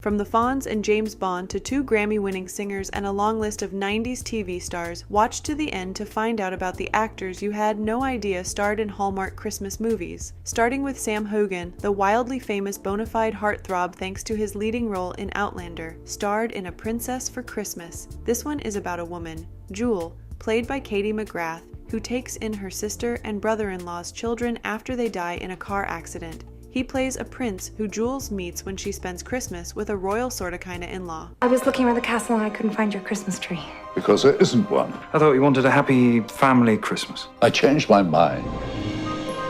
From the Fonz and James Bond to 2 Grammy-winning singers and a long list of 90s TV stars, watch to the end to find out about the actors you had no idea starred in Hallmark Christmas movies. Starting with Sam Hogan, the wildly famous bona fide heartthrob thanks to his leading role in Outlander, starred in A Princess for Christmas. This one is about a woman, Jewel, played by Katie McGrath, who takes in her sister and brother-in-law's children after they die in a car accident. He plays a prince who Jules meets when she spends Christmas with a royal sorta kinda in-law. I was looking around the castle and I couldn't find your Christmas tree. Because there isn't one. I thought you wanted a happy family Christmas. I changed my mind.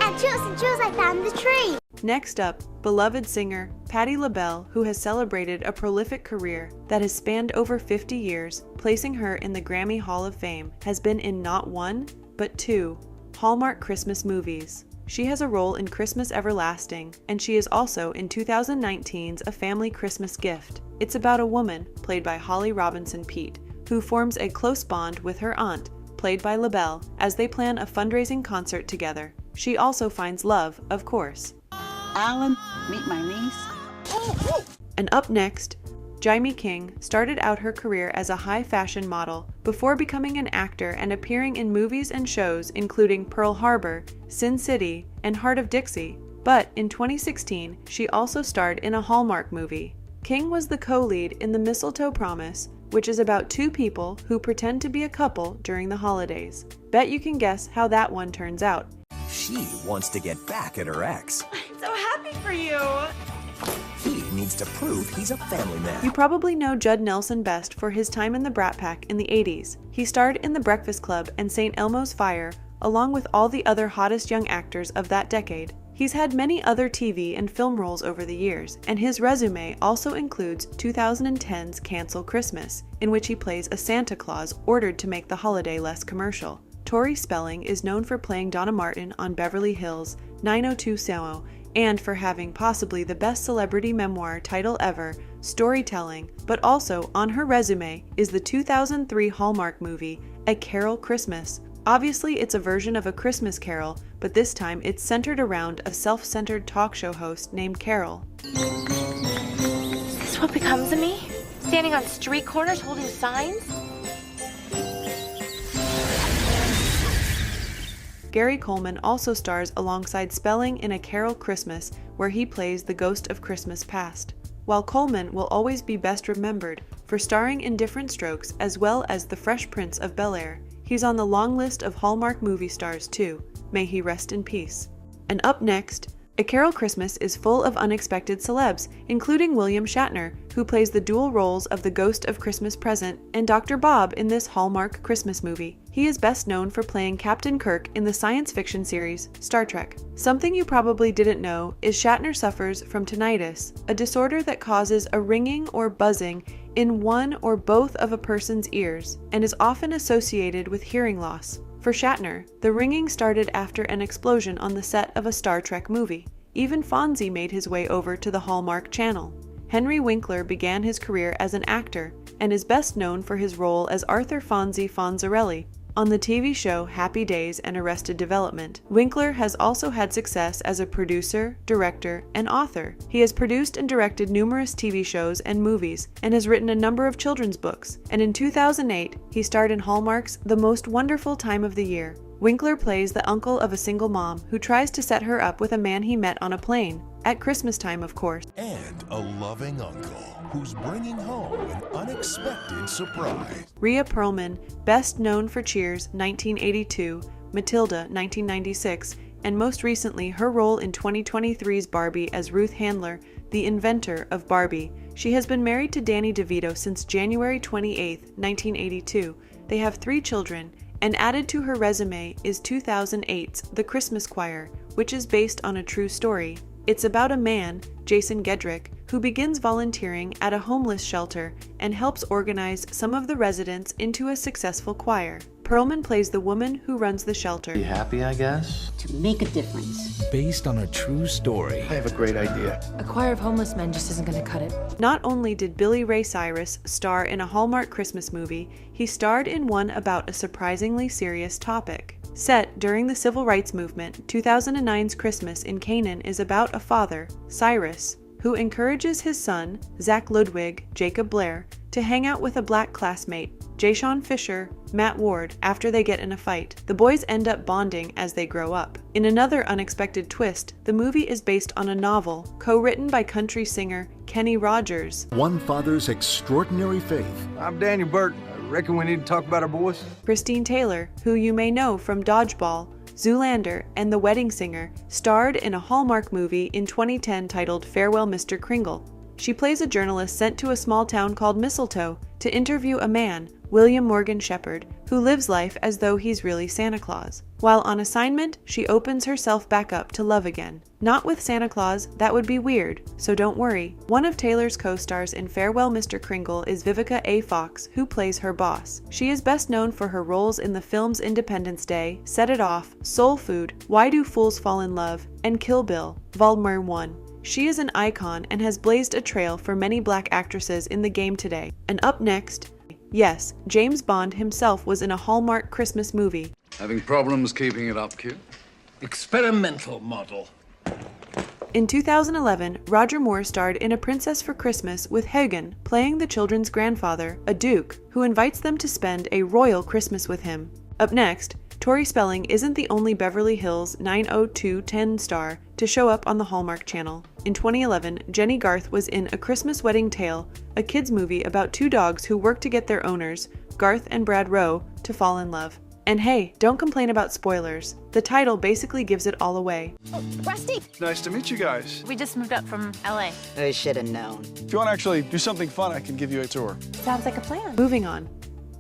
And Jules, I found the tree. Next up, beloved singer Patti LaBelle, who has celebrated a prolific career that has spanned over 50 years, placing her in the Grammy Hall of Fame, has been in not 1, but 2 Hallmark Christmas movies. She has a role in Christmas Everlasting, and she is also in 2019's A Family Christmas Gift. It's about a woman, played by Holly Robinson Peete, who forms a close bond with her aunt, played by LaBelle, as they plan a fundraising concert together. She also finds love, of course. Alan, meet my niece. And up next, Jaime King started out her career as a high-fashion model before becoming an actor and appearing in movies and shows including Pearl Harbor, Sin City, and Heart of Dixie. But in 2016, she also starred in a Hallmark movie. King was the co-lead in The Mistletoe Promise, which is about 2 people who pretend to be a couple during the holidays. Bet you can guess how that one turns out. She wants to get back at her ex. I'm so happy for you. He needs to prove he's a family man. You probably know Jud Nelson best for his time in the Brat Pack in the 80s. He starred in The Breakfast Club and St. Elmo's Fire, along with all the other hottest young actors of that decade. He's had many other TV and film roles over the years, and his resume also includes 2010's Cancel Christmas, in which he plays a Santa Claus ordered to make the holiday less commercial. Tori Spelling is known for playing Donna Martin on Beverly Hills 90210, and for having possibly the best celebrity memoir title ever, Storytelling, but also on her resume is the 2003 Hallmark movie, A Carol Christmas. Obviously, it's a version of A Christmas Carol, but this time it's centered around a self-centered talk show host named Carol. Is this what becomes of me? Standing on street corners holding signs? Gary Coleman also stars alongside Spelling in A Carol Christmas, where he plays the ghost of Christmas past. While Coleman will always be best remembered for starring in Different Strokes as well as The Fresh Prince of Bel-Air, he's on the long list of Hallmark movie stars too. May he rest in peace. And up next, A Carol Christmas is full of unexpected celebs, including William Shatner, who plays the dual roles of the Ghost of Christmas Present and Dr. Bob in this Hallmark Christmas movie. He is best known for playing Captain Kirk in the science fiction series Star Trek. Something you probably didn't know is Shatner suffers from tinnitus, a disorder that causes a ringing or buzzing in one or both of a person's ears, and is often associated with hearing loss. For Shatner, the ringing started after an explosion on the set of a Star Trek movie. Even Fonzie made his way over to the Hallmark Channel. Henry Winkler began his career as an actor and is best known for his role as Arthur Fonzie Fonzarelli on the TV show Happy Days and Arrested Development. Winkler has also had success as a producer, director, and author. He has produced and directed numerous TV shows and movies, and has written a number of children's books. And in 2008, he starred in Hallmark's The Most Wonderful Time of the Year. Winkler plays the uncle of a single mom who tries to set her up with a man he met on a plane. At Christmas time, of course. And a loving uncle who's bringing home an unexpected surprise. Ria Pearlman, best known for Cheers 1982, Matilda 1996, and most recently her role in 2023's Barbie as Ruth Handler, the inventor of Barbie. She has been married to Danny DeVito since January 28, 1982. They have 3 children, and added to her resume is 2008's The Christmas Choir, which is based on a true story. It's about a man, Jason Gedrick, who begins volunteering at a homeless shelter and helps organize some of the residents into a successful choir. Pearlman plays the woman who runs the shelter. Be happy, I guess? To make a difference. Based on a true story. I have a great idea. A choir of homeless men just isn't gonna cut it. Not only did Billy Ray Cyrus star in a Hallmark Christmas movie, he starred in one about a surprisingly serious topic. Set during the Civil Rights Movement, 2009's Christmas in Canaan is about a father, Cyrus, who encourages his son, Zach Ludwig, Jacob Blair, to hang out with a black classmate, Jayshawn Fisher, Matt Ward, after they get in a fight. The boys end up bonding as they grow up. In another unexpected twist, the movie is based on a novel co-written by country singer Kenny Rogers. One Father's Extraordinary Faith. I'm Daniel Burton. I reckon we need to talk about our boys. Christine Taylor, who you may know from Dodgeball, Zoolander, and The Wedding Singer, starred in a Hallmark movie in 2010 titled Farewell, Mr. Kringle. She plays a journalist sent to a small town called Mistletoe to interview a man, William Morgan Shepherd, who lives life as though he's really Santa Claus. While on assignment, she opens herself back up to love again. Not with Santa Claus, that would be weird, so don't worry. One of Taylor's co-stars in Farewell, Mr. Kringle is Vivica A. Fox, who plays her boss. She is best known for her roles in the films Independence Day, Set It Off, Soul Food, Why Do Fools Fall in Love, and Kill Bill, Volume 1. She is an icon and has blazed a trail for many black actresses in the game today. And up next, yes, James Bond himself was in a Hallmark Christmas movie. Having problems keeping it up, Q? Experimental model. In 2011, Roger Moore starred in A Princess for Christmas with Hogan, playing the children's grandfather, a duke, who invites them to spend a royal Christmas with him. Up next, Tori Spelling isn't the only Beverly Hills 90210 star to show up on the Hallmark Channel. In 2011, Jenny Garth was in A Christmas Wedding Tale, a kids' movie about two dogs who work to get their owners, Garth and Brad Rowe, to fall in love. And hey, don't complain about spoilers. The title basically gives it all away. Oh, Rusty! Nice to meet you guys. We just moved up from LA. I should have known. If you want to actually do something fun, I can give you a tour. Sounds like a plan. Moving on.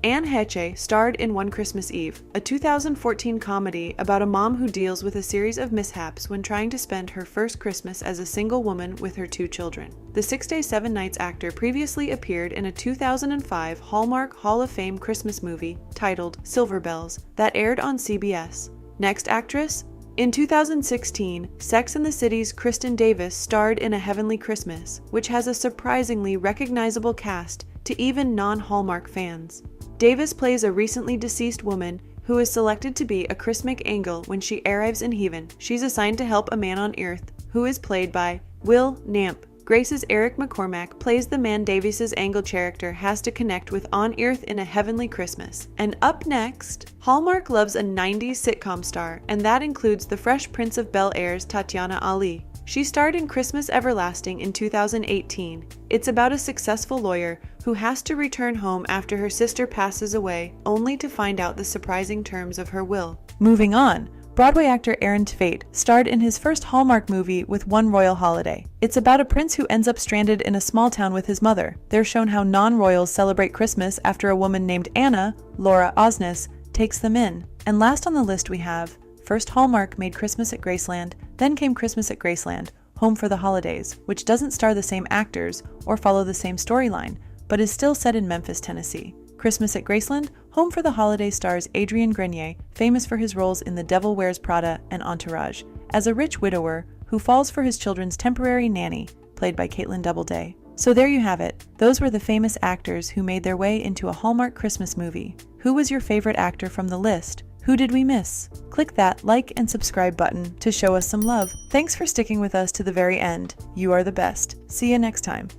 Anne Heche starred in One Christmas Eve, a 2014 comedy about a mom who deals with a series of mishaps when trying to spend her first Christmas as a single woman with her two children. The 6 Days, 7 Nights actor previously appeared in a 2005 Hallmark Hall of Fame Christmas movie titled Silver Bells that aired on CBS. Next actress? In 2016, Sex and the City's Kristen Davis starred in A Heavenly Christmas, which has a surprisingly recognizable cast to even non-Hallmark fans. Davis plays a recently deceased woman who is selected to be a Christmas angel when she arrives in heaven. She's assigned to help a man on Earth, who is played by Will Namp. Grace's Eric McCormack plays the man Davis's angel character has to connect with on Earth in A Heavenly Christmas. And up next, Hallmark loves a 90s sitcom star, and that includes the Fresh Prince of Bel-Air's Tatiana Ali. She starred in Christmas Everlasting in 2018. It's about a successful lawyer who has to return home after her sister passes away, only to find out the surprising terms of her will. Moving on, Broadway actor Aaron Tveit starred in his first Hallmark movie with One Royal Holiday. It's about a prince who ends up stranded in a small town with his mother. They're shown how non-royals celebrate Christmas after a woman named Anna, Laura Osnes, takes them in. And last on the list we have, first Hallmark made Christmas at Graceland, then came Christmas at Graceland, Home for the Holidays, which doesn't star the same actors or follow the same storyline, but is still set in Memphis, Tennessee. Christmas at Graceland, Home for the Holidays stars Adrian Grenier, famous for his roles in The Devil Wears Prada and Entourage, as a rich widower who falls for his children's temporary nanny, played by Caitlin Doubleday. So there you have it. Those were the famous actors who made their way into a Hallmark Christmas movie. Who was your favorite actor from the list? Who did we miss? Click that like and subscribe button to show us some love. Thanks for sticking with us to the very end. You are the best. See you next time.